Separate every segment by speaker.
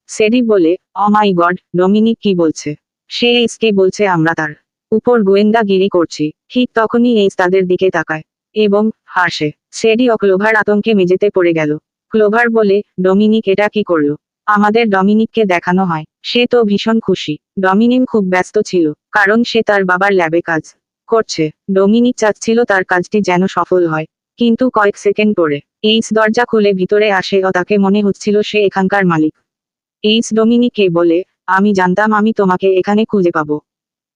Speaker 1: সেডি বলে, ও মাই god, Dominic কি বলছে? সে এইসকে বলছে আমরা তার উপর গোয়েন্দাগিরি করছি। ঠিক তখনই এইস তাদের দিকে তাকায় এবং হাসে। সেডি ও ক্লোভার আতঙ্কে মেঝেতে পড়ে গেল। ক্লোভার বলে, ডমিনিক এটা কি করলো? আমাদের ডমিনিককে দেখানো হয়। সে তো ভীষণ খুশি। ডমিনিক খুব ব্যস্ত ছিল, কারণ সে তার বাবার ল্যাবে কাজ করছে। ডমিনিক চাচ্ছিল তার কাজটি যেন সফল হয়। কিন্তু কয়েক সেকেন্ড পরে এইস দরজা খুলে ভিতরে আসে ও তাকে মনে হচ্ছিল সে এখানকার মালিক। এইস ডমিনিককে বলে, আমি জানতাম আমি তোমাকে এখানে খুঁজে পাবো।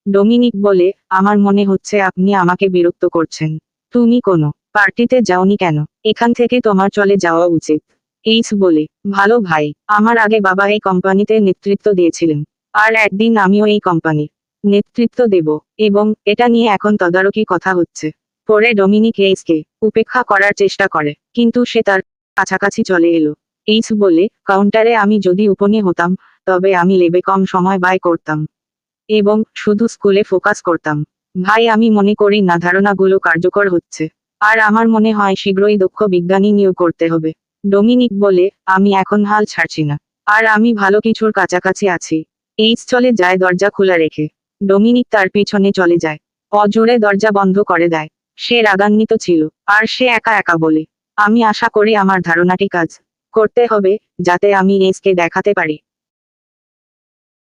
Speaker 1: ডমিনিক বলে, আমার মনে হচ্ছে আপনি আমাকে বিরক্ত করছেন। তুমি কোনো পার্টিতে যাওনি কেন? এখান থেকে তোমার চলে যাওয়া উচিত। এইস বলে, ভালো ভাই, আমার আগে বাবা এই কোম্পানিতে নেতৃত্ব দিয়েছিলেন। আর একদিন আমিও এই কোম্পানির নেতৃত্ব দেব, এবং এটা নিয়ে এখন তদারকি কথা হচ্ছে। পরে ডমিনিক এইসকে উপেক্ষা করার চেষ্টা করে, কিন্তু সে তার কাছাকাছি চলে এলো। এইস বলে, কাউন্টারে আমি যদি উপনে হতাম, তবে আমি লেবে কম সময় ব্যয় করতাম এবং শুধু স্কুলে ফোকাস করতাম। ভাই আমি মনে করি না ধারণাগুলো কার্যকর হচ্ছে। আর আমার মনে হয় শীঘ্রই দক্ষ বিজ্ঞানী নিয়োগ করতে হবে। ডমিনিক বলে, আমি এখন হাল ছাড়ছি না। আর আমি ভালো কিছুর কাছাকাছি আছি। এইস চলে যায় দরজা খোলা রেখে। ডমিনিক তার পিছনে চলে যায়। অজোরে দরজা বন্ধ করে দেয়। সে রাগান্বিত ছিল। আর সে একা একা বলে, আমি আশা করি আমার ধারণাটি কাজ করতে হবে, যাতে আমি এইসকে দেখাতে পারি